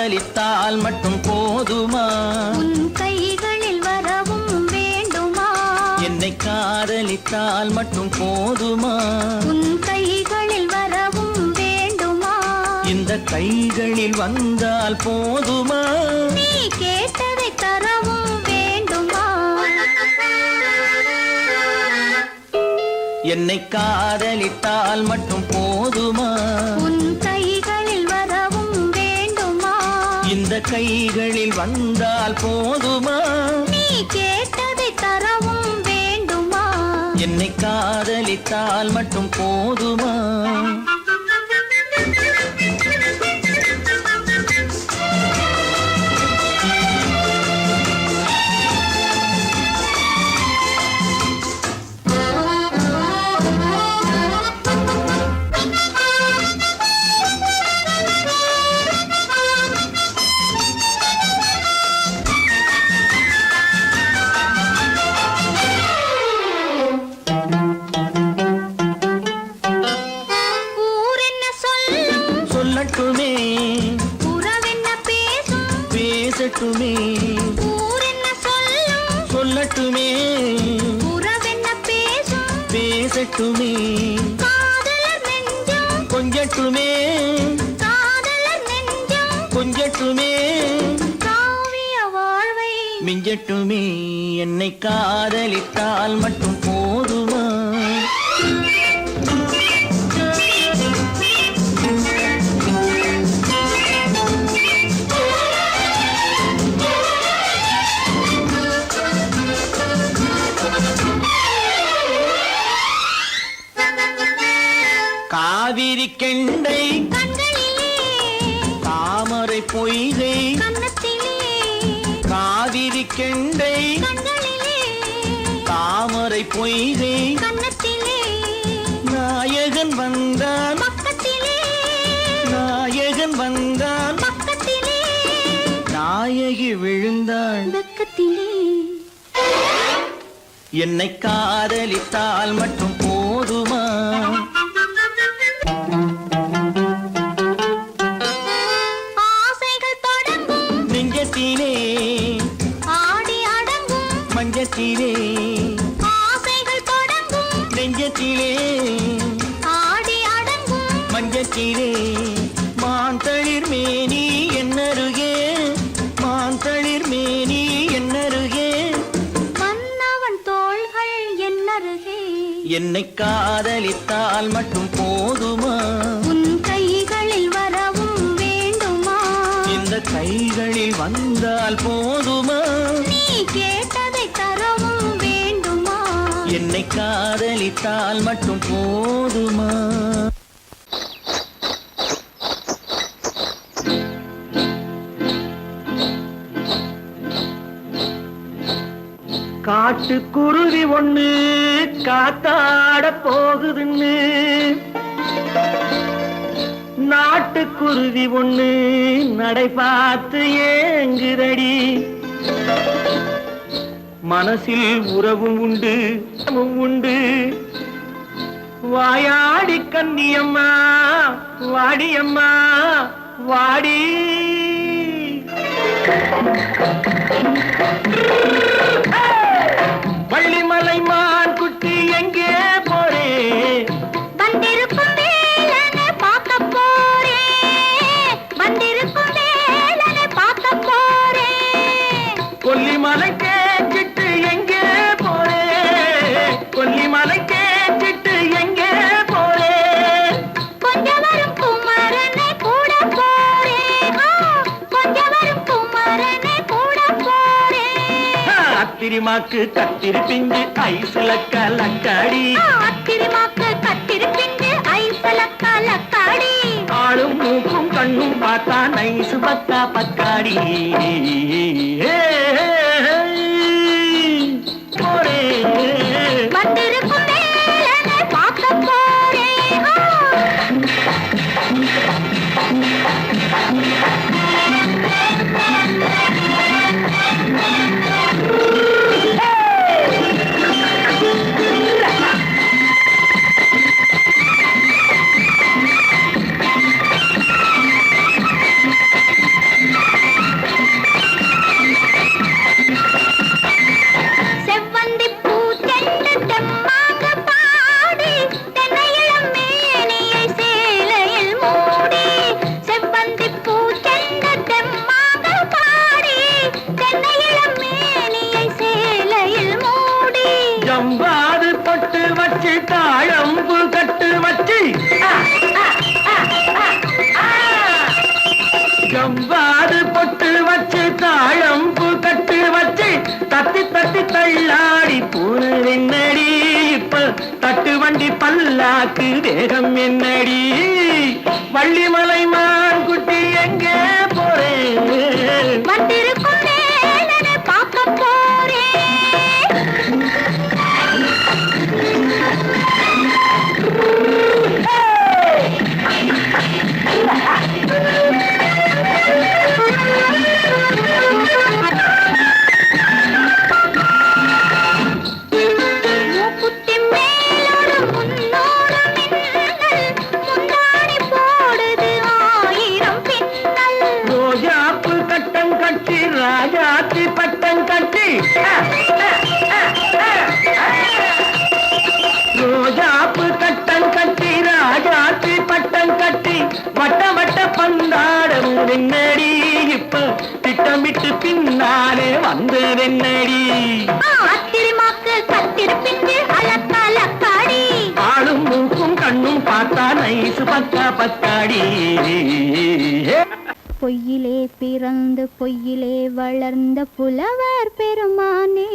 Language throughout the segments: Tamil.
காதலித்தால் மட்டும் போதுமா? உன் கைகளில் வரவும் வேண்டுமா? என்னை காதலித்தால் மட்டும் போதுமா? உன் கைகளில் வரவும் வேண்டுமா? இந்த கைகளில் வந்தால் போதுமா? நீ கேட்டதை தரவும் வேண்டுமா? என்னை காதலித்தால் மட்டும் போதுமா? உன் கைகளில் வரவும் வேண்டுமா? இந்த கைகளில் வந்தால் போதுமா? நீ கேட்டதை தரவும் வேண்டுமா? என்னை காதலித்தால் மட்டும் போதுமா? சொல்லட்டுமே உறவென்ன பேசும் பேசட்டுமே, ஊரென்ன சொல்லும் சொல்லட்டுமே உறவென்ன பேசும் பேசட்டுமே, காதலர் நெஞ்சம் கொஞ்சட்டுமே காதலர் நெஞ்சம் கொஞ்சட்டுமே, காவிய வாழ்வை மிஞ்சட்டுமே. என்னை காதலித்தால் மட்டும் போதுமா? காவிரி கெண்டை கண்களிலே தாமரை பொய்கை கன்னத்திலே காவிரி கெண்டை கண்களிலே தாமரை பொய்கை கன்னத்திலே நாயகன் வந்தான் பக்கத்திலே நாயகன் வந்தான் பக்கத்திலே நாயகி விழுந்தாள் பக்கத்திலே. என்னை காதலித்தால் மட்டும் போதுமா? ஆசைகள் தொடங்கும் நெஞ்சத்திலே ஆடி அடங்கும் மஞ்சத்திலே ஆசைகள் தொடங்கும் நெஞ்சத்திலே ஆடி அடங்கும் மஞ்சத்திலே மாந்தளிர் மேனி என்னருகே மாந்தளிர் மேனி என்னருகே மன்னவன் தோள்கள் என்னருகே. என்னை காதலித்தால் மட்டும் போதுமா? உன் கைகளில் வரவும் வேண்டுமா? இந்த கைகளில் வந்தால் போதுமா? நீ கேட்டதை தரவும் வேண்டுமா? என்னை காதலித்தால் மட்டும் போதுமா? காட்டுக்குருவி ஒண்ணு காத்தாட போகுதுன்னு நாட்டுக்குருவி ஒண்ணு நடை பார்த்து ஏங்குதடி. மனசில் உறவும் உண்டு உண்டு வாயாடி கன்னியம்மா வாடியம்மா வாடி. வள்ளிமலை மான் குட்டி எங்கே போறே? வந்திருக்கும் வேலனை பார்க்க போறேன் வந்திருக்கும் வேலனை பார்க்க போறேன். கொல்லிமலை கேட்டுட்டு எங்கே போறே? கொல்லிமலை கேட்டுட்டு எங்கே போறே? கொஞ்சம் வரும் குமரனை கூட போறேன் கொஞ்சம் வரும் குமரனை கூட போறேன். அத்திரிமாக்கு கத்திரி பிஞ்சு ஐசுல கலக்காடி அத்திரிமாக்கு கத்திரி பிஞ்சு ஐசல கலக்காடி. ஆளும் மூக்கும் கண்ணும் பார்த்தா நைசு பத்தா பக்காடி. போரே வந்திருக்கும் வேலனை பார்க்க போறேன். கவ்வாது பொட்டு வச்சு தாழம்பு கட்டு வச்சு தத்தி தத்தி தள்ளாடி பூனை என்னடி இப்ப தட்டு வண்டி பல்லாக்கு வேகம் என்னடி வள்ளிமலை மான் குட்டி எங்கே போறேன் வந்திருக்கும் வேலனை பார்க்க போறேன் மூக்குத்தி மேலோடு முன்னோடு மின்னல் முந்தாடி போடுது ஆயிரம் பின்னல் ரோஜாப்பு கட்டம் கட்டி ராஜாத்தி பட்டம் கட்டி ரோஜாப்பு கட்டம் கட்டி ராஜாத்தி பட்டம் கட்டி வட்ட வட்ட பந்தாடம் வெண்ணடி இப்ப திட்டமிட்டு பின்னாலே வந்ததென்னடி ஆத்திரமாக்கு கத்திருப்பின்று அலக்காடி ஆளும் மூக்கும் கண்ணும் பார்த்தா நைசு பக்கா பக்காடி பொய்யிலே பிறந்து பொய்யிலே வளர்ந்த புலவர் பெருமானே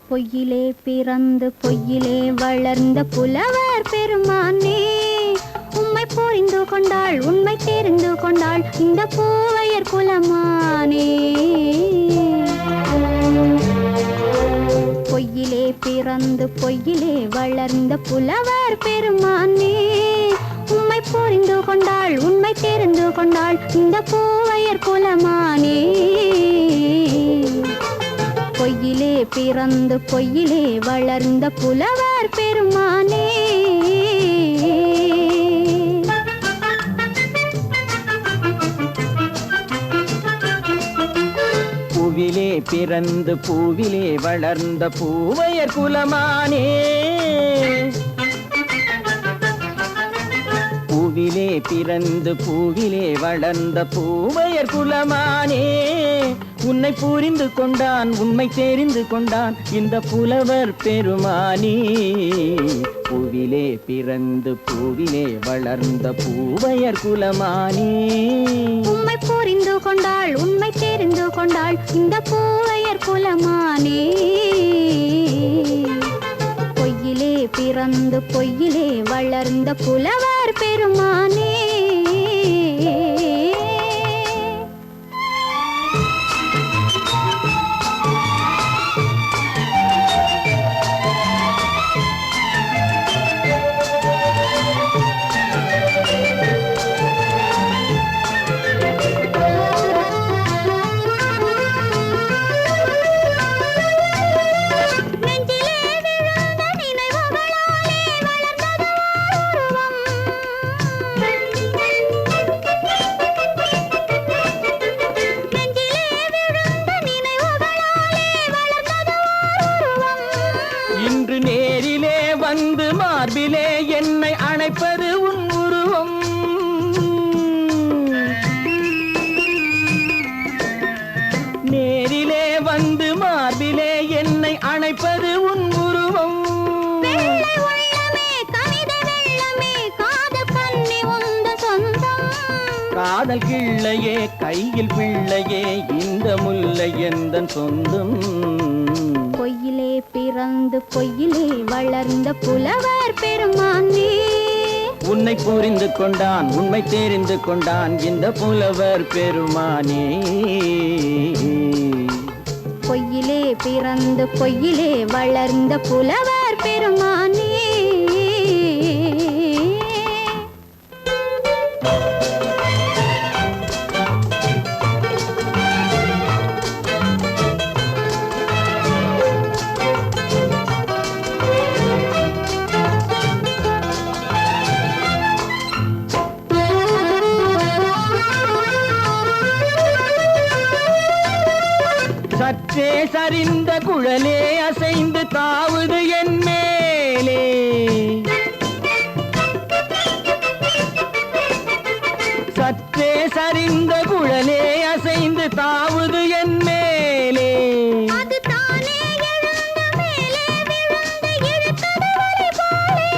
பொய்யிலே பிறந்து பொய்யிலே வளர்ந்த புலவர் பெருமானே உம்மை புரிந்து கொண்டாள் உண்மை தெரிந்து கொண்டாள் இந்த பூவையர் குலமானே பொய்யிலே பிறந்து பொய்யிலே வளர்ந்த புலவர் பெருமானே உம்மை புரிந்து கொண்டாள் உண்மை தெரிந்து கொண்டாள் இந்த பூவையர் குலமானே பொய்யிலே பிறந்து பொய்யிலே வளர்ந்த புலவர் பெருமானே பூவிலே பிறந்து பூவிலே வளர்ந்த பூவையர் குலமானே பூவிலே பிறந்து பூவிலே வளர்ந்த பூவையர் குலமானே உன்னை புரிந்து கொண்டான் உண்மை தெரிந்து கொண்டான் இந்த புலவர் பெருமானே பூவிலே பிறந்து பூவிலே வளர்ந்த பூவையர் குலமானே உம்மை புரிந்து கொண்டாள் உண்மை தெரிந்து கொண்டாள் இந்த பூவையர் குலமானே பொய்யிலே பிறந்து பொய்யிலே வளர்ந்த புலவர் பெருமானே இன்று நேரிலே வந்து மார்பிலே என்னை அணைப்பது உன் உருவம் நேரிலே வந்து மார்பிலே என்னை அணைப்பது உன் உருவம் காதல் கிள்ளையே கையில் பிள்ளையே இந்த முல்லை எந்தன் சொந்தம் பொய்யிலே பிறந்து பொய்யிலே வளர்ந்த புலவர் பெருமானே உன்னை புரிந்து கொண்டான் உண்மை தெரிந்து கொண்டான் இந்த புலவர் பெருமானே பொய்யிலே பிறந்து பொய்யிலே வளர்ந்த புலவர் பெருமானே சற்றே சரிந்த குழலே அசைந்து தாவுது என் மேலே சற்றே சரிந்த குழலே அசைந்து தாவுது என் மேலே. அது தானே எழுந்த மேலே விழுந்து இழுத்தது வலை போலே.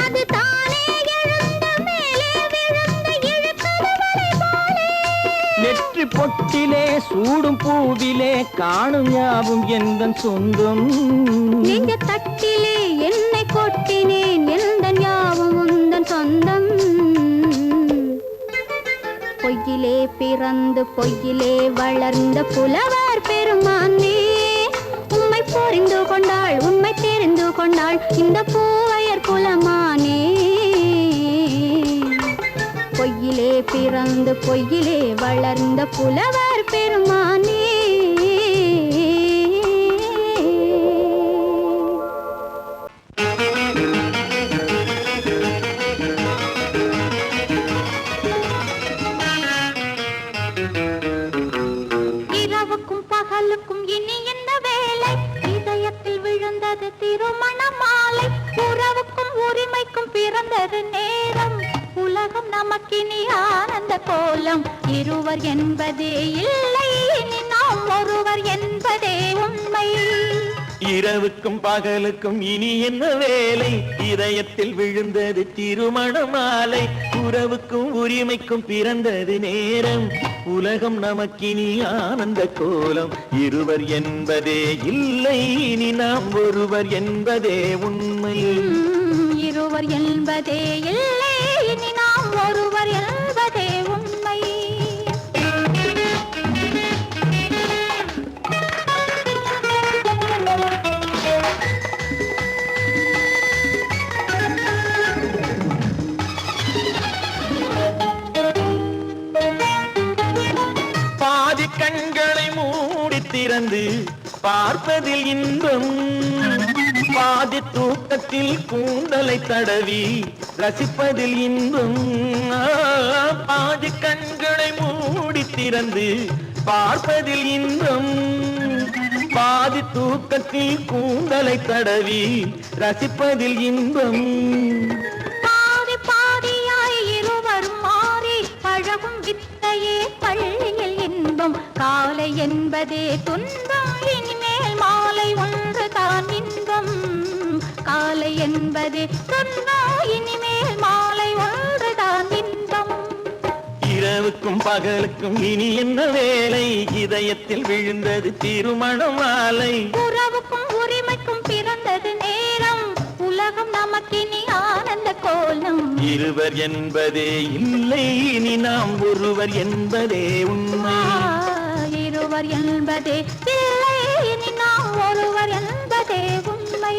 அது தானே எழுந்த மேலே விழுந்து இழுத்தது வலை போலே. நெற்றி பொட்டிலே சூடும் பூவிலே காணும் யாவும் எந்தன் சொந்தம். நெஞ்ச தட்டிலே என்னை கொட்டினேன் எந்தன் யாவும் உந்தன் சொந்தம். பொய்யிலே பிறந்து பொய்யிலே வளர்ந்த புலவர் பெருமானே, உம்மை புரிந்து கொண்டாள் உண்மை தெரிந்து கொண்டாள் இந்த பூவையர் குலமானே. பொய்யிலே பிறந்து பொய்யிலே வளர்ந்த புலவர் பெருமானே. இரவுக்கும் பகலுக்கும் இனி என்ன வேலை, இதயத்தில் விழுந்தது திருமண மாலை. உறவுக்கும் உரிமைக்கும் பிறந்தது நேரம், உலகம் நமக்கினி ஆனந்த கோலம். இருவர் என்பதே இல்லை இனி நாம் ஒருவர் என்பதே உண்மை. இரவுக்கும் பகலுக்கும் இனி என்ன வேலை, இதயத்தில் விழுந்தது திருமண மாலை. உறவுக்கும் உரிமைக்கும் பிறந்தது நேரம், உலகம் நமக்கினி ஆனந்த கோலம். இருவர் என்பதே இல்லை இனி நாம் ஒருவர் என்பதே உண்மை. இருவர் என்பதே இல்லை இனி நாம் ஒருவர் என்பதே உண்மை. பாதி கண்களை மூடி திறந்து பார்ப்பதில் இன்பம், பாதி தூக்கத்தில் கூந்தலை தடவி ரசிப்பதில் இன்பம். பாதி கண்களை மூடி திறந்து பார்ப்பதில் இன்பம், பாதி தூக்கத்தில் கூந்தலை தடவி ரசிப்பதில் இன்பம். பாதி பாதியாய் இருவரும் மாறி பழகும் வித்தையே பள்ளியில் இன்பம். காலை என்பதே துன்பம், இனிமேல் மாலை ஒன்று தான் இன்பம். காலை என்பதே துன்பம், இனிமேல் மாலை ஒன்று தான் இன்பம். இரவுக்கும் பகலுக்கும் இனி என்ன வேலை, இதயத்தில் விழுந்தது திருமண மாலை. உறவுக்கும் உரிமைக்கும் பிறந்தது நேரம், உலகம் நமக்கினி ஆனந்த கோலம். இருவர் என்பதே இல்லை இனி நாம் ஒருவர் என்பதே உண்மை. இருவர் என்பதே இல்லை இனி நாம் ஒருவர் என்பதே உண்மை.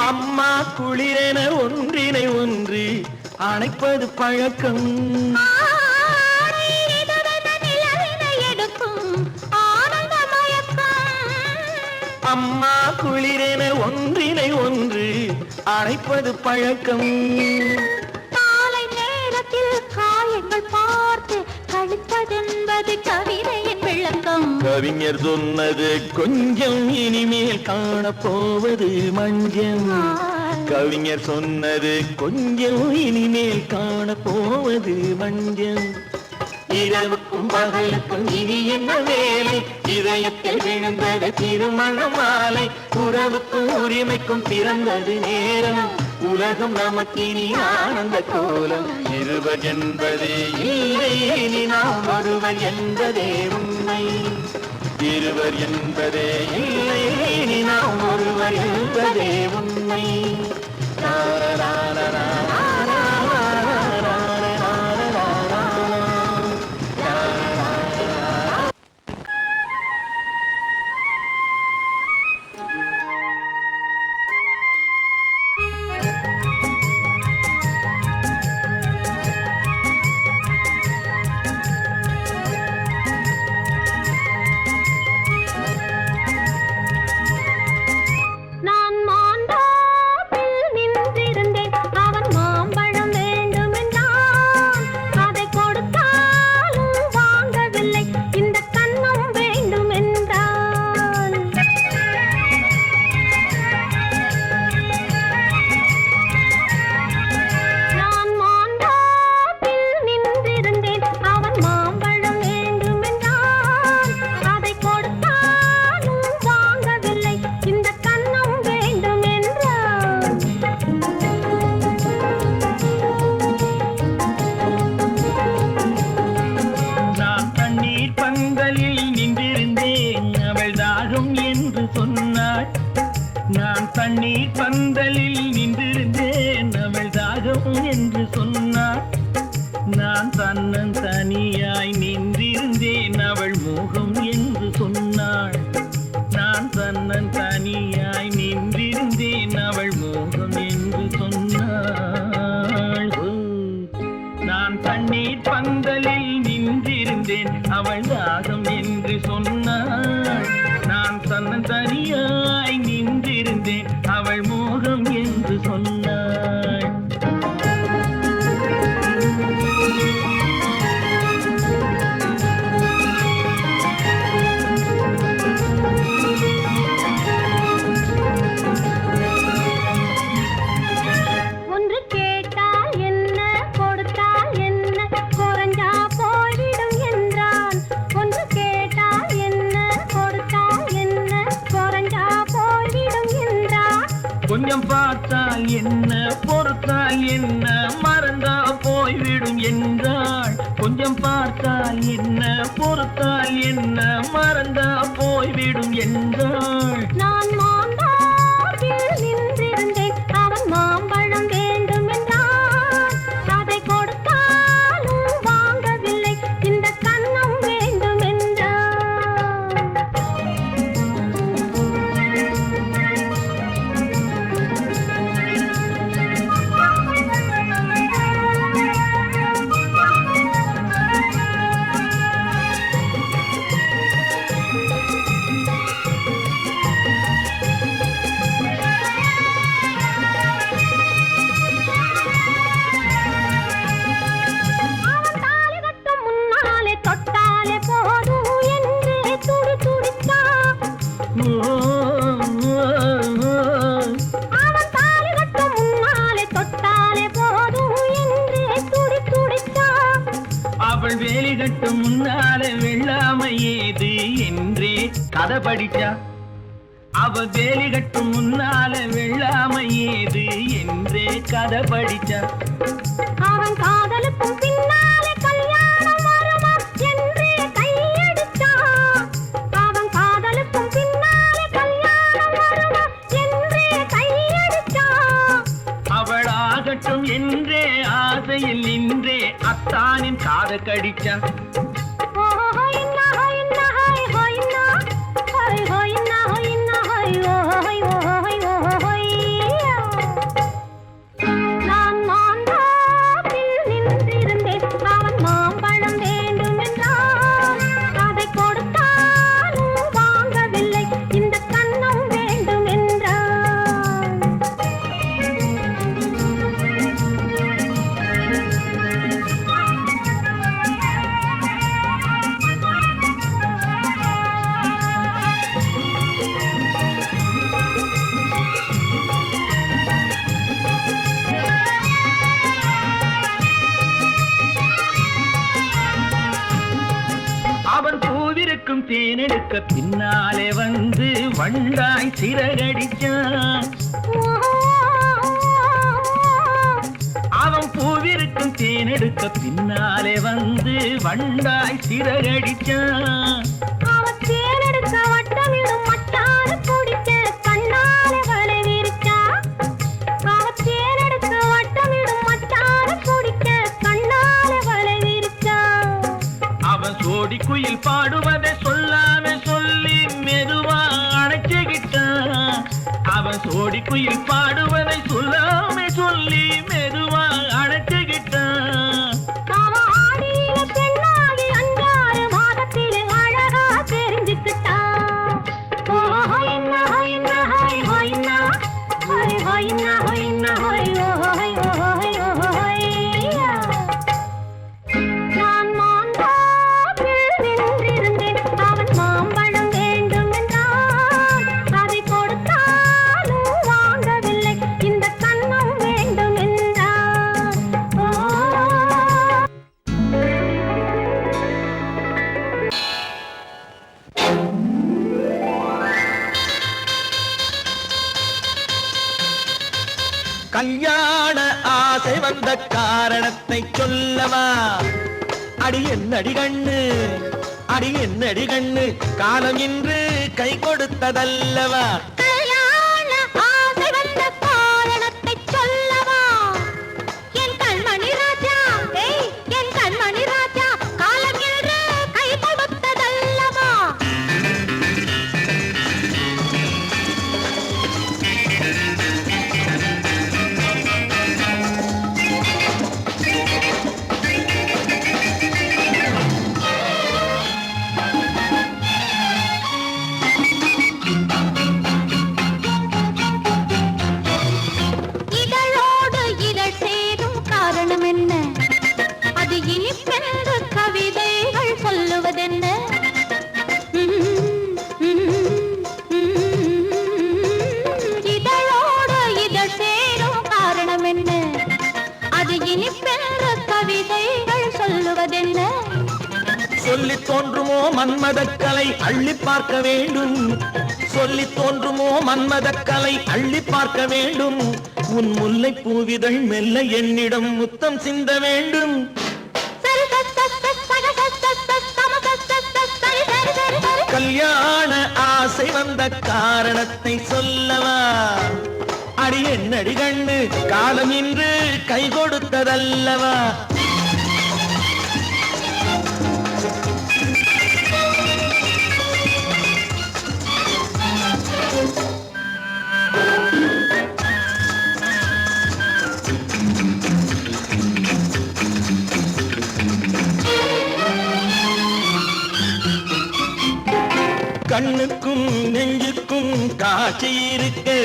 அம்மா குளிரென ஒன்றினை ஒன்று அணைப்பது பழக்கம். அம்மா குளிரென ஒன்றினை ஒன்று அணைப்பது பழக்கம். காலை நேரத்தில் காயங்கள் பார்த்து கழிப்பதென்பது கவிதையின் விளக்கம். கவிஞர் சொன்னது கொஞ்சம் இனிமேல் காணப்போவது மஞ்சள். கவிஞர் சொன்னது கொஞ்சம் இனிமேல் காணப்போவது மஞ்சள். இரவுக்கும் பகலுக்கும் இனி என்ன வேலை, இதயத்தில் விழுந்தது திருமண மாலை. உறவுக்கும் உரிமைக்கும் பிறந்தது நேரம், உலகம் நமக்கினி ஆனந்த கோலம். இருவர் என்பதே இல்லை இனி நாம் ஒருவர் என்பதே உண்மை. இருவர் என்பதே இல்லை இனி நாம் ஒருவர் என்பதே உண்மை. தண்ணீர் பந்தலில் நின்றிருந்தேன் அவள் தாகம் என்று சொன்னாள். நான் தன்னன் தனியாய் நின்றிருந்தேன் அவள் மோகம் என்று சொன்னாள். நான் தன்னன் தனியாய் நின்றிருந்தேன் அவள் மோகம் என்று சொன்னாள். நான் தண்ணீர் பந்தலில் நின்றிருந்தேன் அவள் தாகம் என்று சொன்னாள். நான் தன்னன் தனியாய் நின்றிருந்தேன் அவள் மோகம் என்று சொன்னாள். கொஞ்சம் பார்த்தால் என்ன பொறுத்தால் என்ன மறந்தா போய்விடும் என்றாள். கொஞ்சம் பார்த்தால் என்ன பொறுத்தால் என்ன மறந்தா போய்விடும் என்றாள். நான் மாம்பழத்தில் நின்றிருந்தேன் அவன் மாம்பழம் வேண்டும் என்றான். அதை கொடுத்தாலும் வாங்கவில்லை இந்த கன்னம் வேண்டும் என்றான். அவள் வேலி கட்டும் முன்னாலே வெள்ளாமை ஏது என்றே கதை படிச்சா. அவள் வேலி கட்டும் முன்னாலே வெள்ளாமை ஏது என்றே கதை படிச்சா. அவன் காதலுக்கும் பின்னாலே கல்யாணம் வருமா என்றே கையடிச்சா. அவன் காதலுக்கும் பின்னாலே கல்யாணம் வருமா என்றே கையடிச்சா. அவள் ஆகட்டும் என்றே ஆசையில் நின்றே அத்தானின் காத கடிச்சா. நான் மாந்தாப்பில் நின்றிருந்தேன் அவன் மாம்பழம் வேண்டும் என்றான். அதை கொடுத்தாலும் வாங்கவில்லை இந்த கன்னம் வேண்டும் என்றான். அவன் பூவிருக்கும் தேனெடுக்க பின்னாலே வந்து வண்டாய் சிறகடிச்சான். அவன் பூவிருக்கும் தேனெடுக்க பின்னாலே வந்து வண்டாய் சிறகடிச்சான். அவன் தேனெடுக்க வட்டமிடும் மட்டாறு குடிக்க கண்ணாலே வலை விரிச்சா. அவன் தேனெடுக்க வட்டமிடும் மட்டாறு குடிக்க கண்ணாலே வலை விரிச்சா. அவன் சோடி குயில் பாடுவதை சொல்லாம சொல்லி மெதுவா அணைச்சுக்கிட்டான். அவன் சோடி குயில் பாடுவதை சொல்லாம சொல்லி மெதுவா அணைச்சுக்கிட்டான். அவன் ஆடியில பெண்ணாகி 5-6 மாதத்திலே அழகா தெரிஞ்சுக்கிட்டான். ஹொய்னா ஹொய்னா ஹொய் ஹொய்னா ஹொய் ஹொய்னா ஹொய்னா ஹொய் ஹொய் ஹொய் ஹொய்யா. நான் மாந்தாப்பில் நின்றிருந்தேன் அவன் மாம்பழம் வேண்டும் என்றான். அதை கொடுத்தாலும் வாங்கவில்லை இந்த கன்னம் வேண்டும் என்றான். கல்யாண ஆசை வந்த காரணத்தை சொல்லவா? அடி என்னடி கண்ணு, அடி என்னடி கண்ணு, காலம் இன்று கை கொடுத்ததல்லவா? கல்யாண ஆசை சொல்லி தோன்றுமோ மன்மதக்கலை அள்ளி பார்க்க வேண்டும், சொல்லி தோன்றுமோ மன்மதக்கலை அள்ளி பார்க்க வேண்டும். உன் முல்லை பூவிதழ் மெல்ல என்னிடம் முத்தம் சிந்த வேண்டும். கல்யாண ஆசை வந்த காரணத்தை சொல்லவா? அடி என்னடி கண்ணு காலம் இன்று கை கொடுத்ததல்லவா? கண்ணுக்கும் நெஞ்சுக்கும் காட்சி இருக்கு,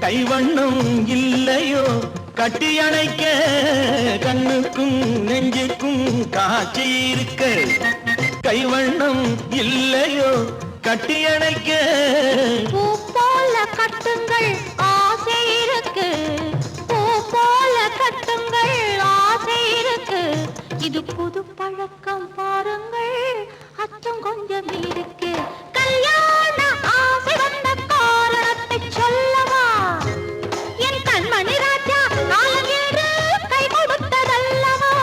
கைவண்ணம் இல்லையோ கட்டி அணைக்க. கண்ணுக்கும் நெஞ்சுக்கும் காட்சி இருக்கு, கைவண்ணம் இல்லையோ கட்டி அணைக்க. பூ போல கட்டுங்கள் ஆசை இருக்கு, பூ போல கட்டுங்கள் ஆசை இருக்கு. இது புது பழக்கம் பாருங்கள், அச்சம் கொஞ்சம் இருக்கு. கல்யாண ஆசை வந்த காரணத்தை சொல்லவா? என் கண்மணி ராஜா காலம் என்று கை கொடுத்ததல்லவா?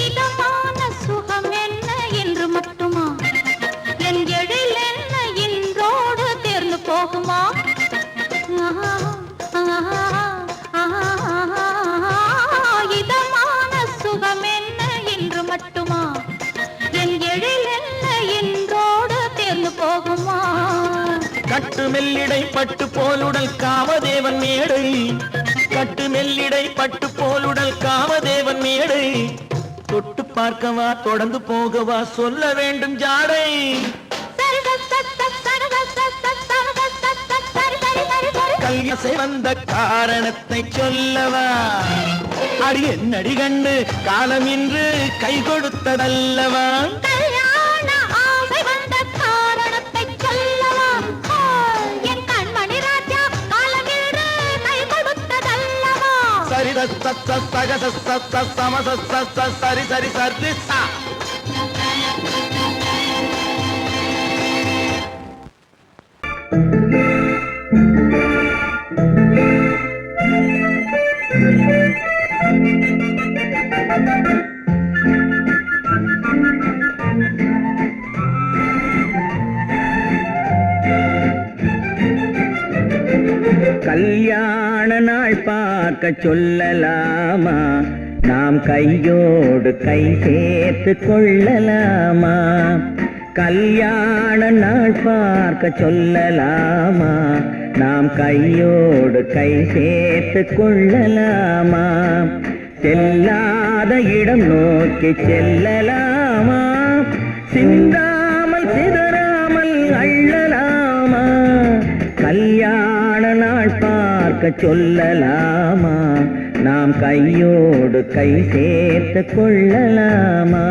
இதமான சுகம் என்ன என்று மட்டுமா? என் எழில் என்ன என்றோடு தேர்ந்து போகுமா? கட்டு மெல்லிடை பட்டு போலுடல் காமதேவன் மேடை, கட்டு மெல்லிடை பட்டு போலுடல் காமதேவன் மேடை. தொட்டு பார்க்கவா தொடர்ந்து போகவா சொல்ல வேண்டும் ஜாடை. கல்யாசை வந்த காரணத்தை சொல்லவா? அடி என்னடி கண்டு காலம் இன்று கை கொடுத்ததல்லவா? கல்யாண ஆசை வந்த காரணத்தை சொல்லவா? என் கண்மணி ராஜா காலம் இன்று கை கொடுத்ததல்லவா? சரி சம சரி சரி சரி சா. கல்யாண நாள் பார்க்க சொல்லலாமா? நாம் கையோடு கை சேர்த்து கொள்ளலாமா? கல்யாண நாள் பார்க்க சொல்லலாமா? நாம் கையோடு கை சேர்த்து கொள்ளலாமா? செல்லாத இடம் நோக்கி செல்லலாமா? சிந்தாமல் சிதறாமல் அள்ளலாமா? கல்யாண நாள் பார்க்க சொல்லலாமா? நாம் கையோடு கை சேர்த்து கொள்ளலாமா?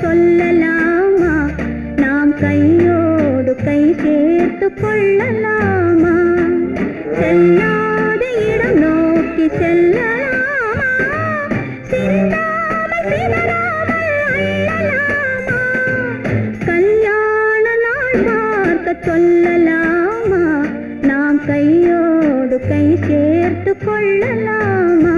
சொல்லலாமா? நாம் கையோடு கை சேர்த்து கொள்ளலாமா? செல்லாத இடம் நோக்கி செல்லலாமா? சிந்தாமல் சிதறாமல் அள்ளலாமா? கல்யாண நாள் பார்க்க சொல்லலாமா? கை சேர்த்து கொள்ளலாமா?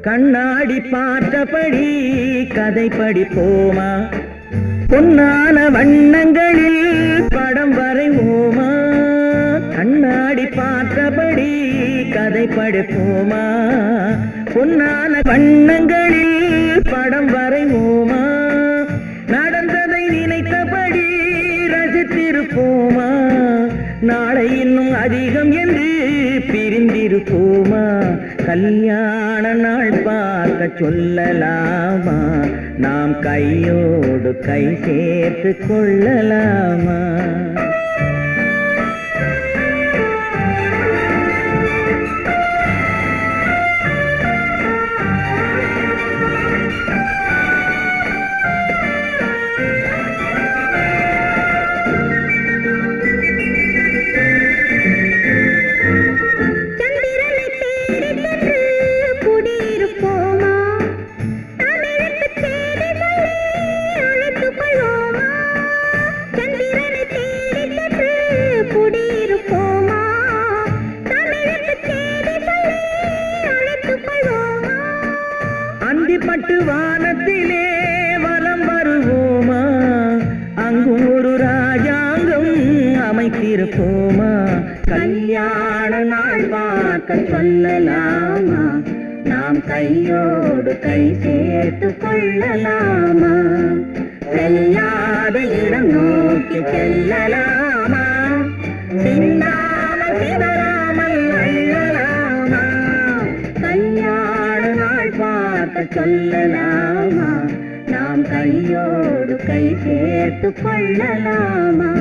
கண்ணாடி பார்த்தபடி கதை படிப்போமா? பொன்னான வண்ணங்களில் படம் வரைவோமா? கண்ணாடி பார்த்தபடி கதை படிப்போமா? பொன்னான வண்ணங்களில் படம் வரைவோமா? நடந்ததை நினைத்தபடி ரசித்திருப்போமா? நாளை இன்னும் அதிகம் என்று பிரிந்திருப்போமா? கல்யாண நாள் பார்க்க சொல்லலாமா? நாம் கையோடு கை சேர்த்து கொள்ளலாமா? பட்டு வானத்திலே வலம் வருவோமா? அங்கும் ஒரு ராஜாங்கம் அமைத்திருப்போமா? கல்யாண நாள் பார்க்க சொல்லலாமா? நாம் கையோடு கை சேர்த்து கொள்ளலாமா? செல்லாத இடம் நோக்கி செல்லலாமா? சின்னாமல் சிதறாமல் அள்ளலாமா? கல்யாண நாள் பார்க்க சொல்லலாமா? நாம் கையோடு கை சேர்த்து கொள்ளலாமா?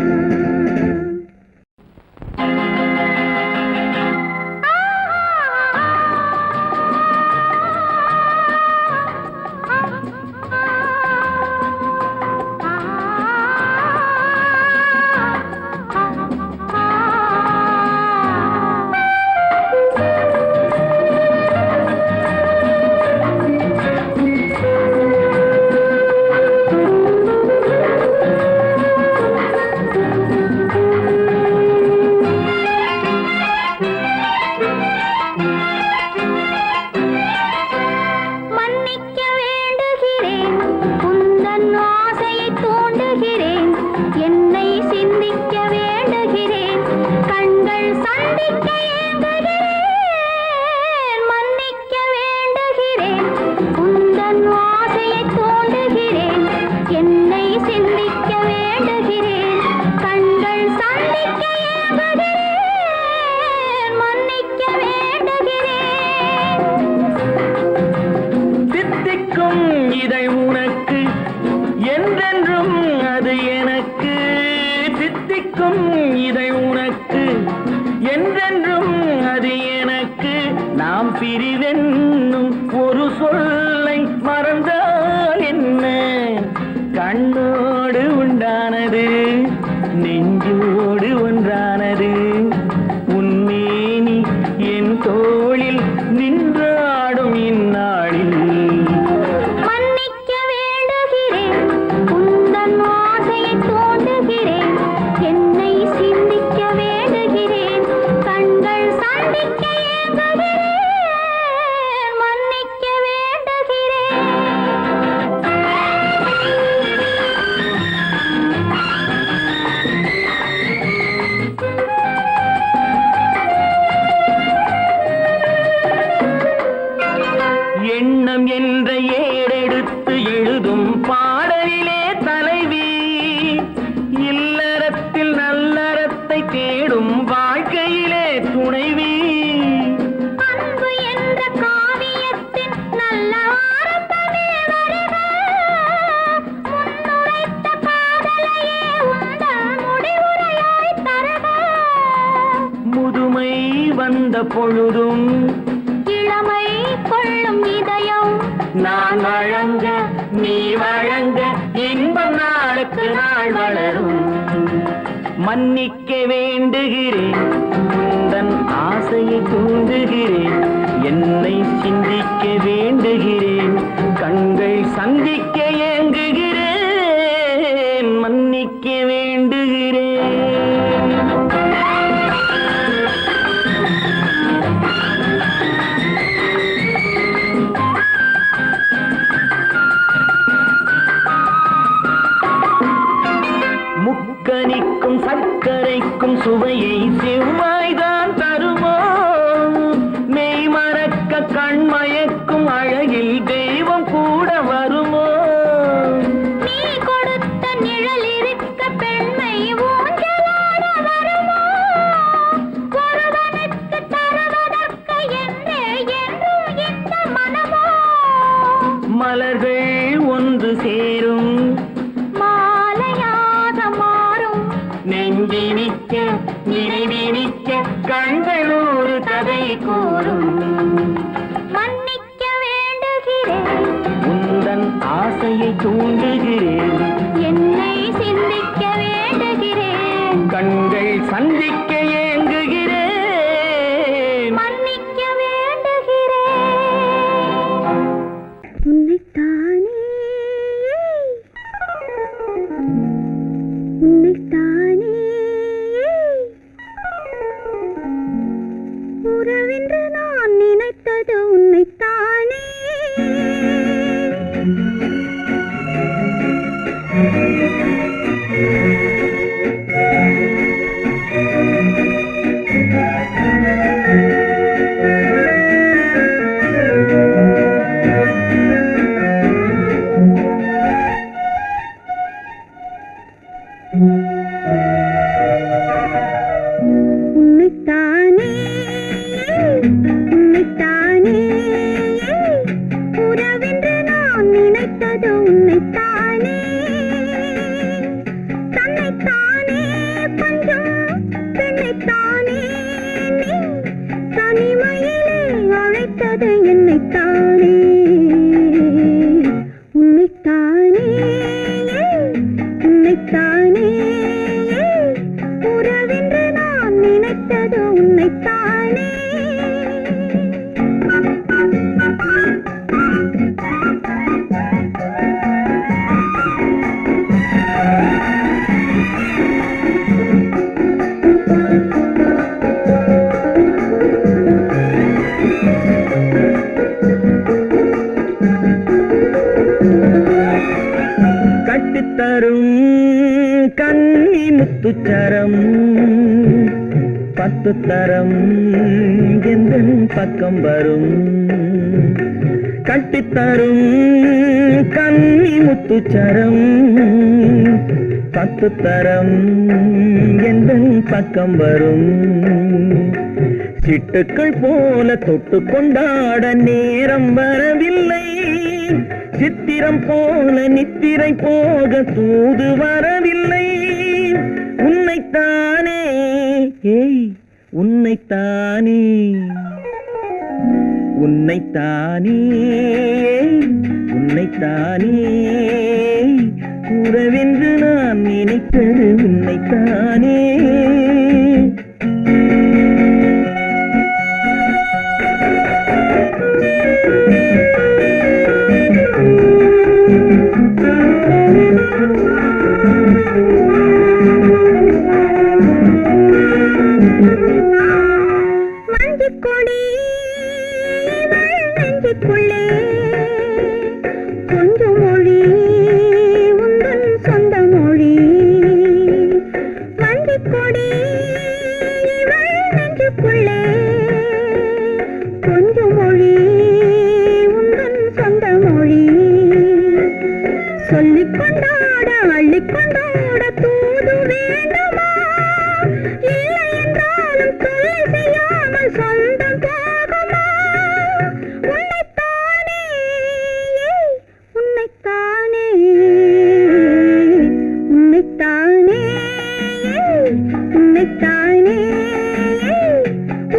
பிரிவென்னும் ஒரு சொல்லை மறந்தால் என்ன? கண்ணோடு உண்டானது நெஞ்சோடு ஒன்றானது. உன்மேனி என் தோளில் நின்றாடும் இந்நாளில் மன்னிக்க வேண்டுகிறேன், உந்தன் ஆசையை தோண்டுகிறேன், என்னை சிந்திக்க வேண்டுகிறேன், கண்கள் சந்திக்க ஏங்குகிறேன், மன்னிக்க வேண்டுகிறேன். எண்ணம் என்ற ஏடெடுத்து எழுதும் பாடலிலே தலைவி, இல்லறத்தில் நல்லறத்தை தேடும் வாழ்க்கையிலே துணைவி. அன்பு என்ற காவியத்தின் நல்ல ஆரம்பமே வருக, முன்னுரைத்த காதலையே உந்தன் முடிவுரையாய் தருக. முதுமை வந்த பொழுதும் இளமை கொள்ளும் இதயம் நான் வழங்க நீ வழங்க இன்பம் நாளுக்கு நாள் வளரும். மன்னிக்க வேண்டுகிறேன், உந்தன் ஆசையை தூண்டுகிறேன், என்னை சிந்திக்க வேண்டுகிறேன், கண்கள் சந்திக்க ஏங்குகிறேன், மன்னிக்க வேண்டுகிறேன். முக்கனிக்கும் சர்க்கரைக்கும் சுவையை செவ்வாய்தான் தருமோ, மெய் மறக்க கண்மயக்கும் அழகில் தெய்வம் கூட வருமோ. நீ கொடுத்த நிழல் இருக்க பெண்மை ஊஞ்சலாட வருமோ, ஒருவனுக்கு தருவதற்கு என்றே என்றும் இந்த மனமோ. மலர்கள் ஒன்று சேரும் மாலையாக மாறும் நெஞ்சினிக்க நினைவினிக்க கண்கள் ஒரு கதை கூறும். மன்னிக்க வேண்டுகிறேன், உந்தன் ஆசையை தூண்டுகிறேன், என்னை சிந்திக்க வேண்டுகிறேன், கண்கள் சந்திக்க ஏங்குகிறேன், மன்னிக்க வேண்டுகிறேன். உன்னைத்தானே உன்னைத்தானே உறவென்று நான் நினைத்தது உன்னைத்தானே. உன்னைத்தானே உன்னைத்தானே உறவென்று நான் நினைத்தது உன்னைத்தானே. தன்னைத்தானே பஞ்சம் பெண்ணைத்தானே நீ தனிமையிலே அழைத்தது என்னைத்தானே. உன்னைத்தானே உன்னைத்தானே உறவென்று நான் நினைத்தது உன்னைத்தானே. கட்டித்தரும் கன்னி முத்துச்சரம் 10 தரம் எந்தன் பக்கம் வரும். கட்டித்தரும் கன்னி முத்துச்சரம் 10 தரம் எந்தன் பக்கம் வரும். சிட்டுக்கள் போல தொட்டு கொண்டாட நேரம் வரவில்லை, சித்திரம் போல நித்திரை போக தூது வரவில்லை. உன்னைத்தானே ஏய் உன்னைத்தானே உன்னைத்தானே உன்னைத்தானே உறவென்று நான் நினைத்தது உன்னைத்தானே. மஞ்சக்கொடி நெஞ்சுக்குள்ளே கொஞ்சம் மொழி உந்தன் சொந்த மொழி. மஞ்சக்கொடி நெஞ்சுக்குள்ளே கொஞ்சம் மொழி உந்தன் சொந்த மொழி. சொல்லிக் கொண்டாட அள்ளிக்கொண்டாட தூது வேண்டுமா, இல்லை என்றாலும் தொல்லை செய்யாமல் சொந்தம் போகுமா. உன்னைத்தானே உன்னைத்தானே உன்னைத்தானே உன்னைத்தானே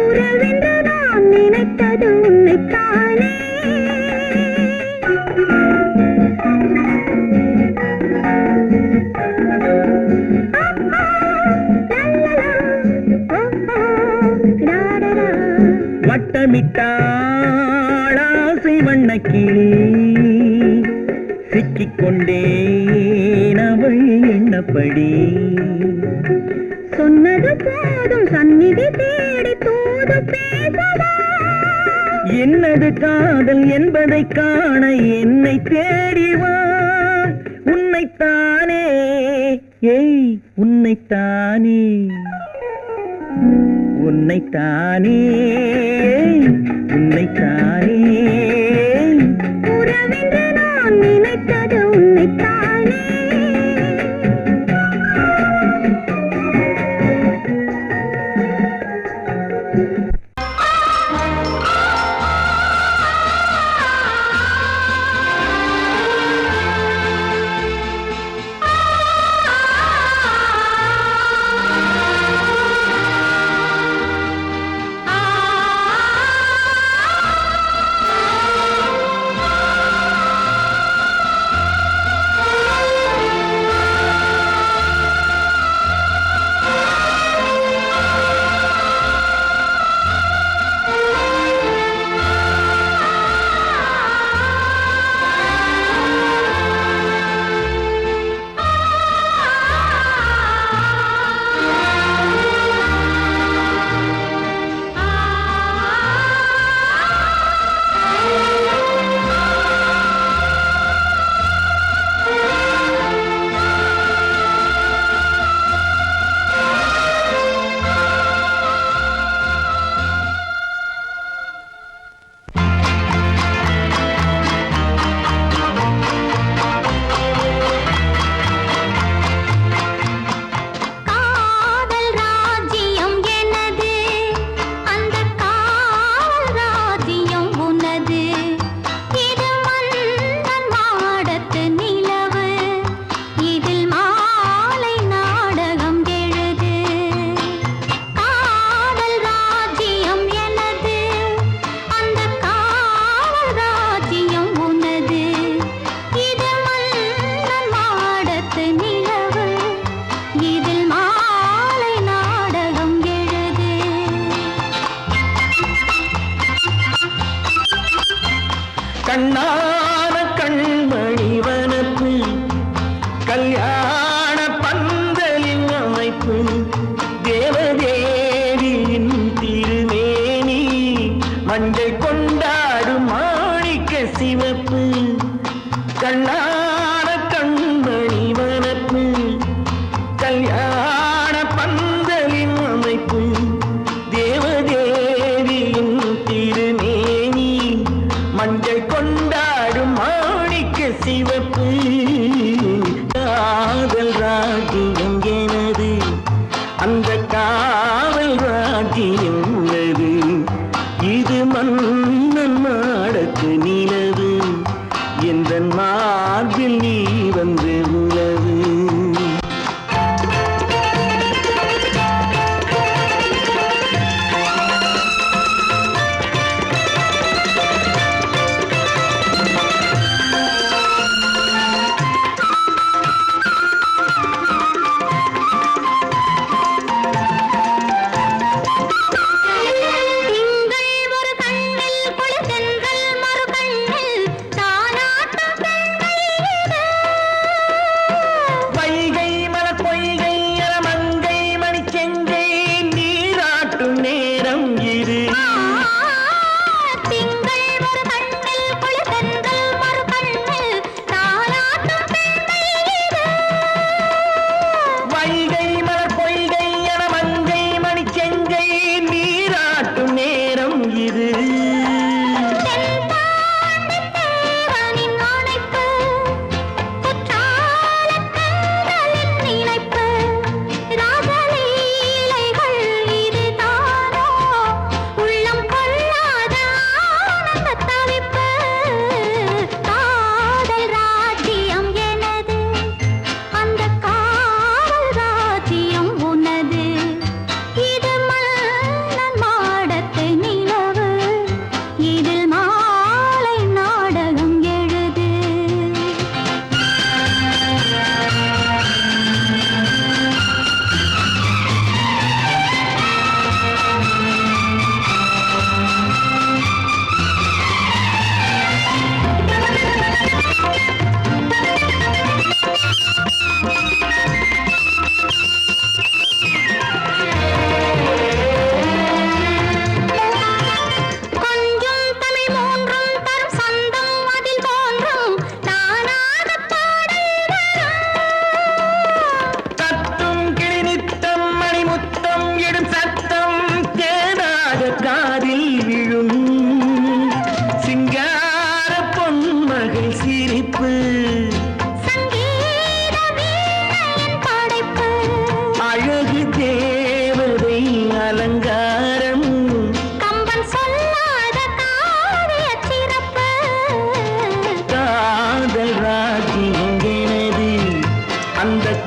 உறவென்று நான் நினைத்தது உன்னைத்தானே. முத்தமிட்டாள் ஆசை வண்ணக்கிளி சிக்கிக்கொண்டேன் அவள் எண்ணப்படி சொன்னது போதும் சந்நிதி தேடி தூது பேசவா என்னது காதல் என்பதை காண என்னை தேடிவா உன்னைத்தானே ஏய் உன்னைத்தானே உன்னைத்தானே ஏய் உன்னைத்தானே உறவென்று நான் நினைத்தது உன்னைத்தானே கண்ணான கண்மணி வனப்பு கல்யாண பந்தலின் அமைப்பு தேவதேவியின் திருமேனி மஞ்சள் கொண்டாடும் மாணிக்க சிவப்பு கண்ணான கண்மணி வனப்பு கல்யாண பந்தலின் அமைப்பு தேவதேவியின் திருமேனி மஞ்சள் கொண்டாடும் மாணிக்க சிவப்பு காதல் ராஜ்யம் எனது அந்த காவல் ராஜ்யம் உள்ளது இது மன்னன் மாடத்து நிலவு எந்த மார்பில் நீ வந்து உலவு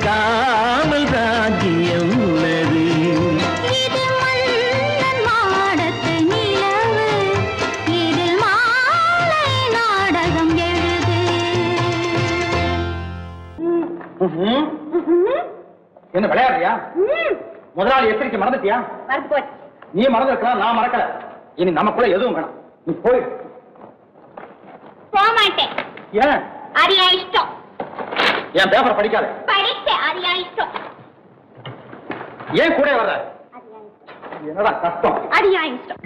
காமல் ராஜ்யம் உள்ளது. இது மன்னன் மாடத்து நிலவு, இதில் மாலை நாடகம் எழுது. என்ன விளையாடுறியா? முதலாளி எச்சரிக்கை மறந்துட்டியா? மறந்து போச்சு. நீ மறந்துருக்கலாம், நான் மறக்கல. இனி நமக்குள்ள எதுவும் வேணாம், நீ போய். போக மாட்டேன். ஏன்? அது என் இஷ்டம். என் பேப்பர் படிக்காத. படித்தேன், அது என் இஷ்டம். ஏன் கூட வர்ற? என்னடா கஷ்டம்? அது என் இஷ்டம்.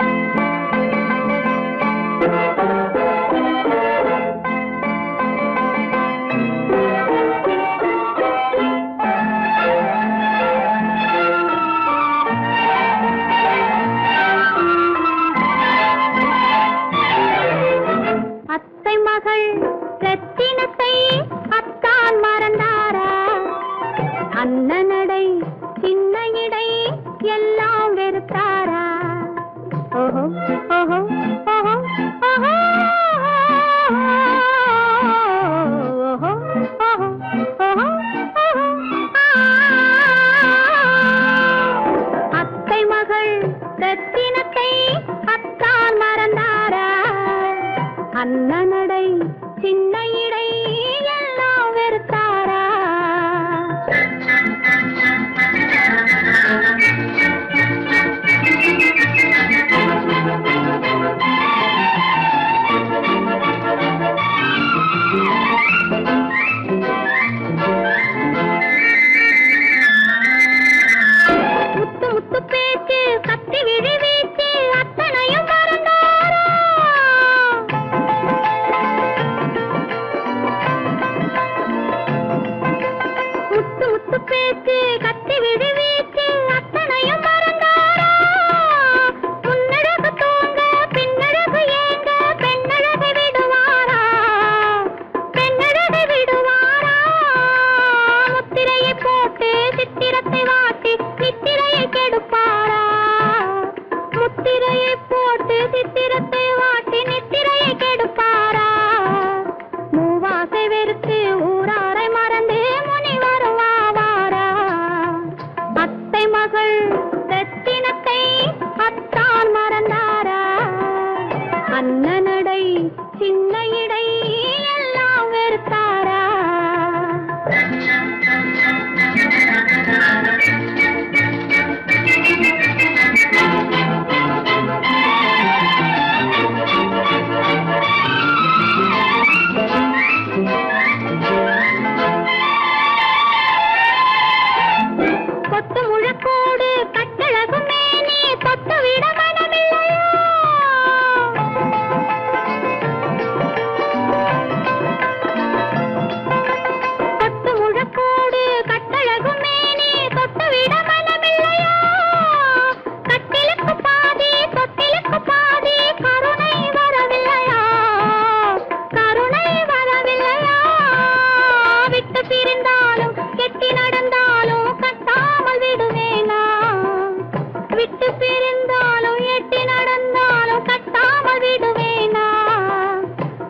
அத்தை மகள் ரத்தினத்தை அத்தான் மறந்தாரா? அண்ணனடை சின்ன இடை எல்லாம் வெறுத்தாரா? ஓஹோ ஓஹோ ஓஹோ ஓஹோ ஓஹோ ஓஹோ ஓஹோ. அத்தை மகள் ரத்தினத்தை அத்தான் மறந்தாரா? அண்ணனடை சின்ன இடை எல்லாம் வெறுத்தாரா? முத்து முத்து பேச்சு கத்தி விழி வீச்சு அத்தனையும் மறந்தாரா? முத்து முத்து பேச்சு கத்தி விழி வீச்சு அத்தனையும் மறந்தாரா? முன்னழகு தூங்க பின்னழகு ஏங்க பெண்ணழகு விடுவாரா? பெண்ணழகு விடுவாரா? முத்திரையை போட்டு சித்திரத்தை வாட்டி நித்திரையை கெடுப்பாரா? முத்திரையை போட்டு சித்திரத்தை வாட்டி நித்திரையை கெடுப்பாரா? மூவாசை வெறுத்து ஊராரை மறந்து முனி வருவாரா? அத்தை மகள் ரத்தினத்தை அத்தான் மறந்தாரா? அண்ணனடை சின்ன இடை எல்லாம் வெறுத்தாரா? கொத்து முழக்கோடு கட்டழகு மேனி தொட்டு விட மனமில்லையோ? கொத்து முழக்கோடு கட்டழகு மேனி தொட்டு விட மனமில்லையோ? கட்டிலுக்கு பாதி தொட்டிலுக்கு பாதி கருணை வரவில்லையா? கருணை வரவில்லையா? விட்டு பிரிந்தாலும் கெட்டி நடந்தாலும் கட்டாமல் விடுவேனா? விட்டு பிரிந்தாலும் எட்டி நடந்தாலும் கட்டாமல் விடுவேனா?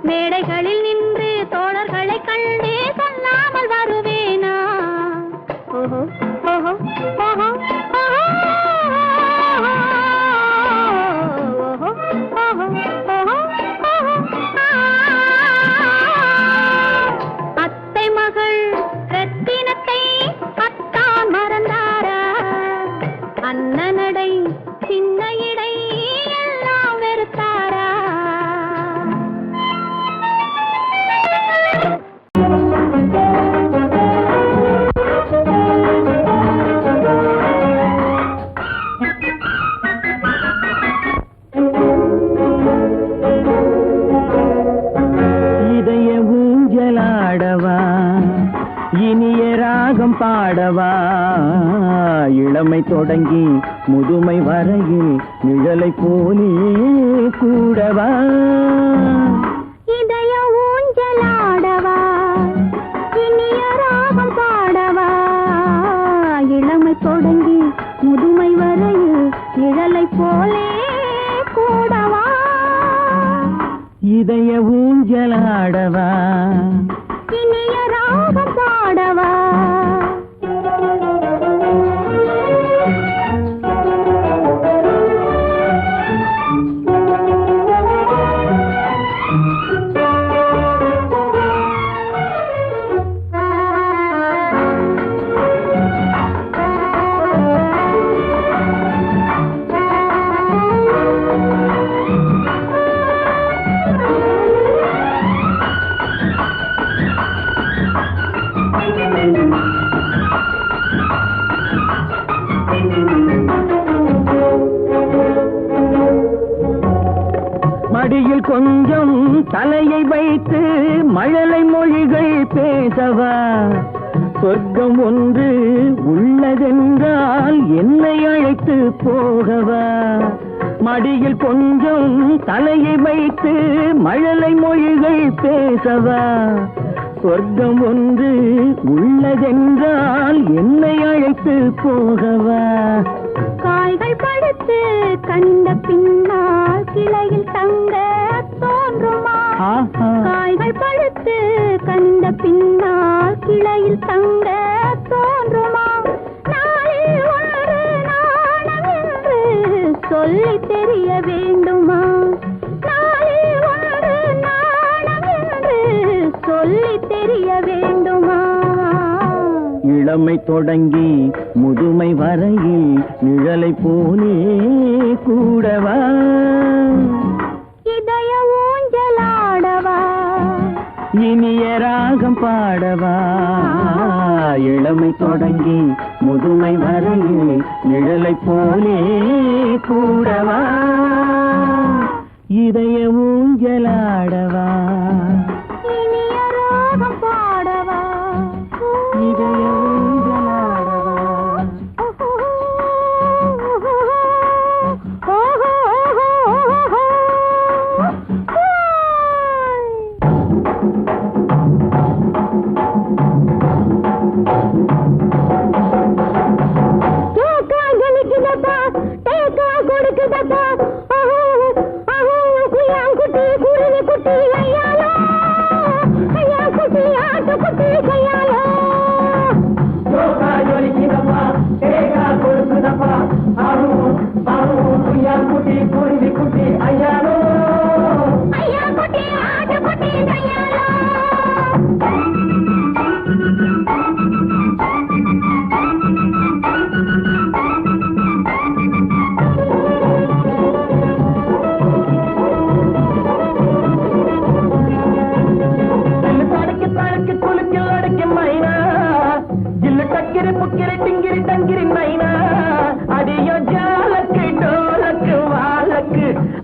மேடைகளில் நின்று தோழர்களை கண்டு சொல்லாமல் வருவேனா? ஓஹோ ஓஹோ ஓஹோ ஓஹோ ஓஹோ ஓஹோ ஓஹோ. அத்தை மகள் ரத்தினத்தை அத்தான் மறந்தாரா? அண்ணனடை சின்ன இடை எல்லாம் வெறுத்தாரா? இதய ஊஞ்சலாடவா, இனிய ராகம் பாடவா, இளமை தொடங்கி முதுமை வரையில் நிழலை போலே கூடவா. இதய ஊஞ்சலாடவா, இனிய ராகம் பாடவா, இளமை தொடங்கி முதுமை வரையில் நிழலை போலே கூடவா. இதய ஊஞ்சலாடவா, இனிய ராகம் பாடவா. சொர்க்கம் ஒன்று உள்ளதென்றால் என்னை அழைத்து போகவா, மடியில் கொஞ்சம் தலையை வைத்து மழலை மொழிகள் பேசவா. சொர்க்கம் ஒன்று உள்ளதென்றால் என்னை அழைத்து போகவா. காய்கள் படுத்து கனிந்த பின்னால் கிளையில் தங்க தோன்றுமா? காய்கள் படுத்து கனிந்த பின்னால் கிளையில் தங்க தோன்றுமா? நாளில் ஒரு நாணம் என்று சொல்லி தெரிய வேண்டுமா? நாளில் ஒரு நாணம் என்று சொல்லி தெரிய வேண்டுமா? இளமை தொடங்கி முதுமை வரையில் நிழலை போலே கூடவா, இதய ஊஞ்சலாடவா, இனிய ராகம் பாடவா. இளமை தொடங்கி முதுமை வரையில் நிழலை போலே கூடவா, இதய ஊஞ்சலாடவா, இனிய ராகம் பாடவா, இதய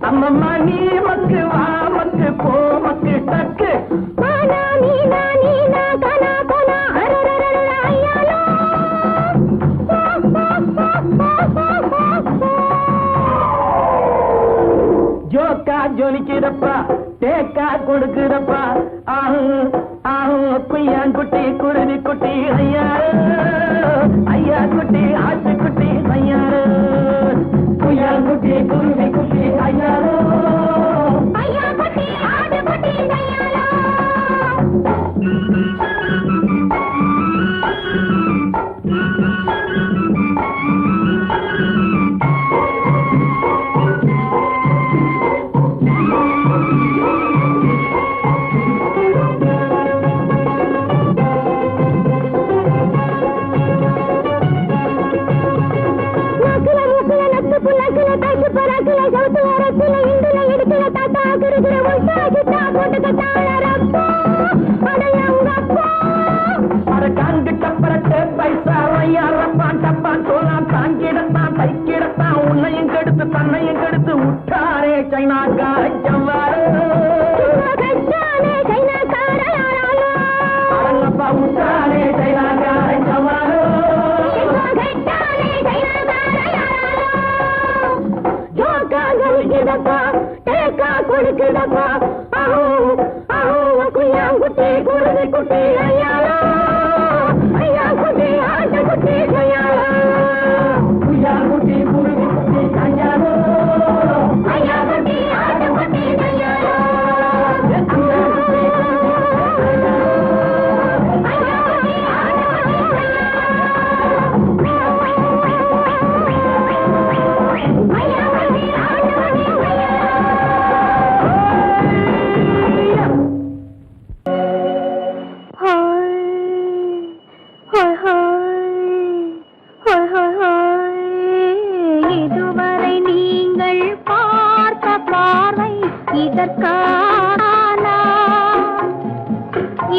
அம்மம்மா நீ மக்கு வா மக்கு போ மக்கு டக்கு மானா நீனா நீனா கனா கனா அரரரர ஐயாலோ. ஜோக்கா ஜொலிக்குதப்பா, தேக்கா கொடுக்குதப்பா, ஆஹு ஆஹு குய்யாங்குட்டி குருவி குட்டி ஐயாரு, ஐயா குட்டி ஆட்டு குட்டி ஐயாரு, குய்யாங்குட்டி குருவி குட்டி ஐயாரு, ஐயா குட்டி ஆடு குட்டி கையாலோ. உன்னையும் கெடுத்து தன்னையும் கெடுத்து உட்டாரே சைனாக்கா ஜவ்வாறு, அடங்கப்பா உட்டாரே சைனாக்கா ஜவ்வாறு. ஜோக்கா ஜொலிக்குதப்பா, தேக்கா கொடுக்குதப்பா, ஆஹோ ஆஹோ குய்யாங்குட்டி குருவி குட்டி ஐயாலோ, ஐயா குட்டி ஆட்டு குட்டி கையாலோ, குய்யாங்குட்டி குருவி குட்டி கையாலோ, ஐயா குட்டி ஆட்டு குட்டி கையாலோ, ஐயா குட்டி இதுவரை நீங்கள் பார்த்த பார்வை இதற்கான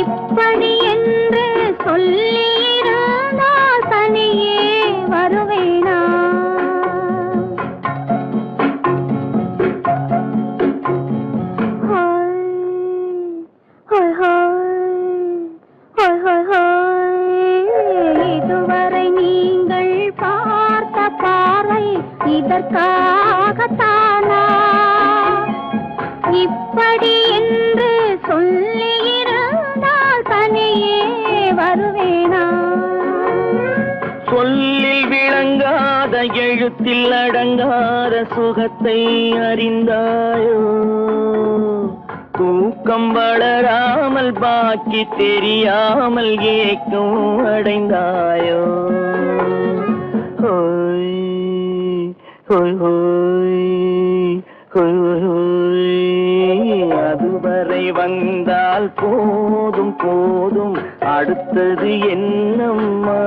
இப்படி என்று சொல்லியிருந்தால் தனியே வருவேனா? இதற்காகத்தானா இப்படி என்று சொல்லியிருந்தால் தனியே வருவேனா? சொல்லில் விளங்காத எழுத்தில் அடங்காத சுகத்தை அறிந்தாயோ? தூக்கம் வளராமல் பாக்கி தெரியாமல் ஏக்கம் அடைந்தாயோ? ஹோய் ஹோய் ஹோய் ஹோய் ஹோய். அதுவரை வந்தால் போதும் போதும், அடுத்தது என்னம்மா?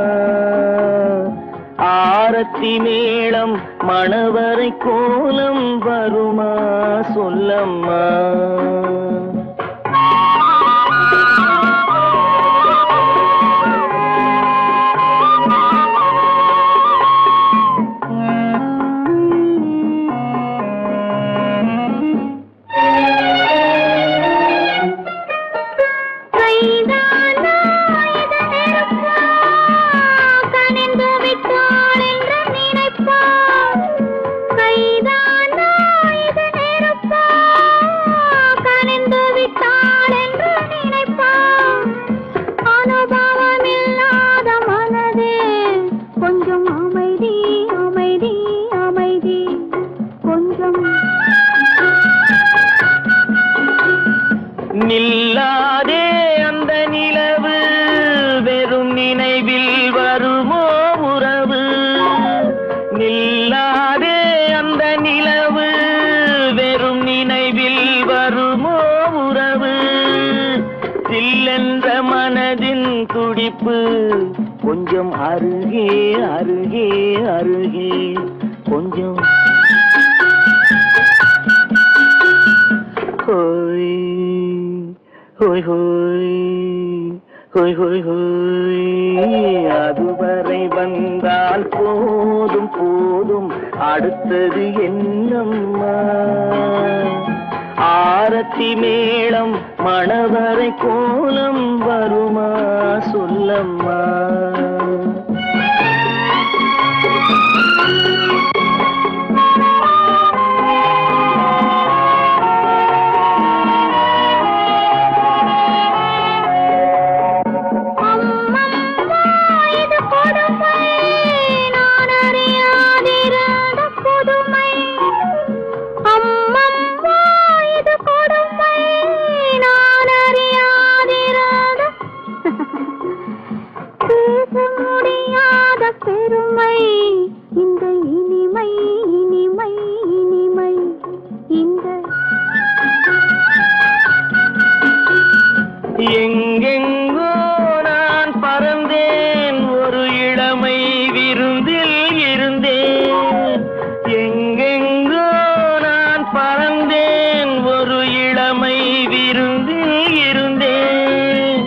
ஆரத்தி மேளம் மணவரை கோலம் வருமா சொல்லம்மா? நில்லாதே அந்த நிலவு, வெறும் நினைவில் வருமோ உறவு? நில்லாதே அந்த நிலவு, வெறும் நினைவில் வருமோ உறவு? சில்லென்ற மனதின் துடிப்பு கொஞ்சம் அருகே அருகே அருகே கொஞ்சம். ஹோய் ஹோய் ஹோய் ஹோய் ஹோய் ஹோய். அதுவரை வந்தால் போதும் போதும், அடுத்தது என்னம்மா? ஆரத்தி மேளம் மணவரை கோலம் வருமா சொல்லம்மா? பெருமை இந்த இனிமை இனிமை இனிமை இந்த. எங்கெங்கோ நான் பறந்தேன், ஒரு இளமை விருந்தில் இருந்தேன். எங்கெங்கோ நான் பறந்தேன், ஒரு இளமை விருந்தில் இருந்தேன்.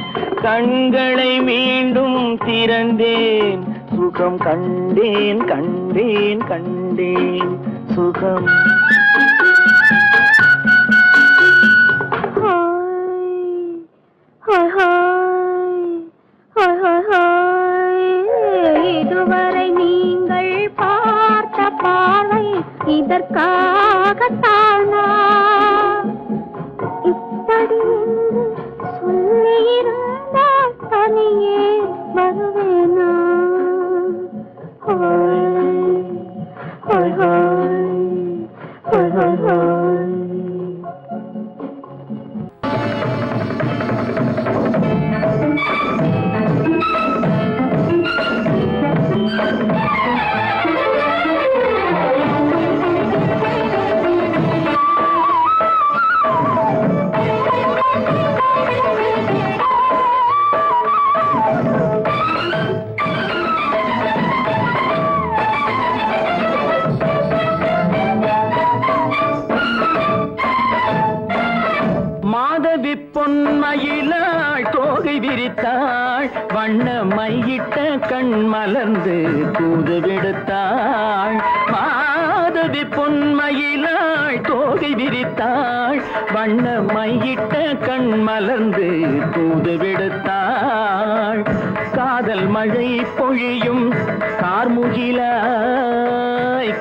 கண்களை மீண்டும் திறந்தேன், சுகம் கண்டேன் கண்டேன் கண்டேன் சுகம். இதுவரை நீங்கள் பார்த்த பார்வை இதற்காகத்தானா இப்படி என்று சொல்லியிருந்தால் தனியே வருவேனா? பொன்மயிலாள் தோகை விரித்தாள், வண்ண மையிட்ட கண் மலர்ந்து தூது விடுத்தாள். மாதவி பொன்மயிலாள் தோகை விரித்தாள், வண்ண மையிட்ட கண் மலர்ந்து தூது விடுத்தாள். காதல் மழை பொழியும் கார்முகிலாய்,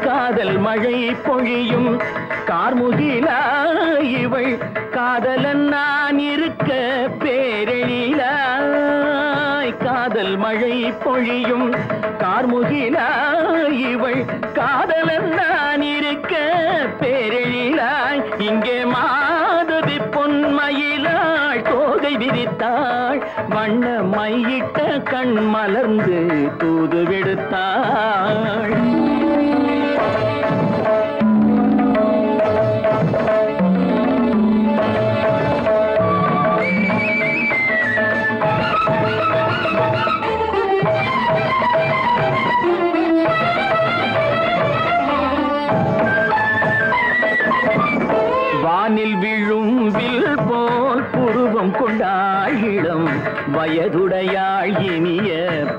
காதல் காதல் மழை பொழியும் கார்முகிலா இவள் காதலன் நான் இருக்க பேரெழிலாய் காதல் மழை பொழியும் கார்முகிலா இவள் காதலன் நான் இருக்க பேரெழிலாய் இங்கே மாதவி பொன்மயிலாள் தோகை விரித்தாள் வண்ண மையிட்ட கண் மலர்ந்து தூது விடுத்தாள் வானில் விழும் வில் போல் புருவம் கொண்டாள் இளம் வயதுடையாள் இனிய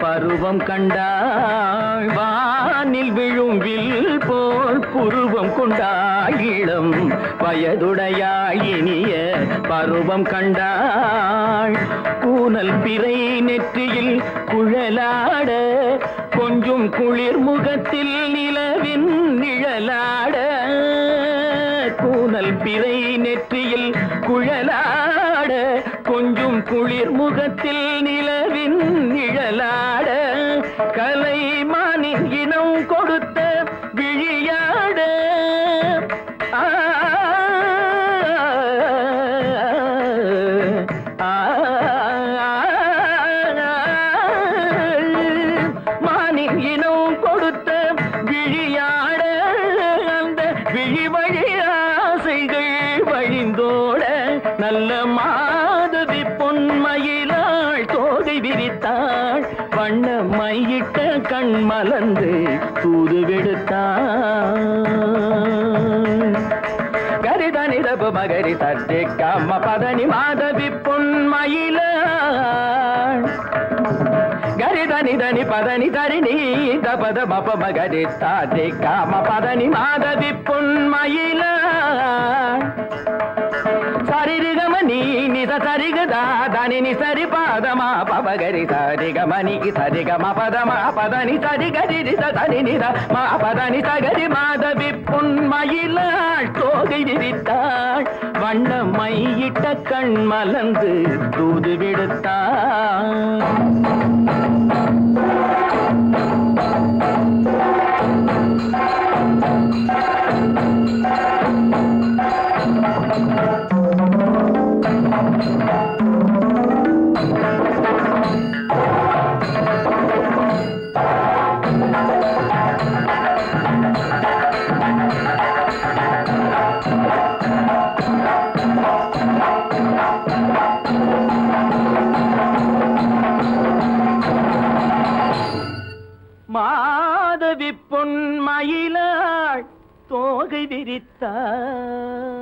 பருவம் கண்டாள் வானில் விழும் வில் போல் புருவம் கொண்டாள் இளம் வயதுடையாள் இனிய பருவம் கண்டாள் கூனல் பிறை நெற்றியில் குழலாட கொஞ்சம் குளிர் முகத்தில் நிலவின் நிழலாட கூனல் பிறை நெற்றியில் குழலாட கொஞ்சம் குளிர் முகத்தில் நிலவின் நிழலாட கலைமானின் இனம் கொடுத்த விழியாட மானின் இனம் கொடுத்த விழியாட அந்த விழி வழி ஆசைகள் வழிந்தோட நல்ல மாதவி பொன்மயிலாள் தோகை விரித்தாள் வண்ண மையிட்ட கண் மலர்ந்து தூது விடுத்தாள் கரிதனி தபு மகரி தட்டி கம்ம பதனி மாதவி பொன்மயிலாள் கரிதனி தனி பதனி தரிணி தபத மப மகரி தாத்தி காம பதனி மாதவி பொன்மயிலாள் சரிகமணி நித சரிகதா தனி நி சரி பாதமா பவகரி சரிகமணி சரிகம பதமா பதனி சரிகரி தனி நித மா பதனி சகரி மாதவி பொன்மயிலாள் தோகை விரித்தாள் வண்ண மையிட்ட கண் மலர்ந்து தூது விடுத்தாள் மாதவி பொன்மயிலாள் தோகை விரித்தாள்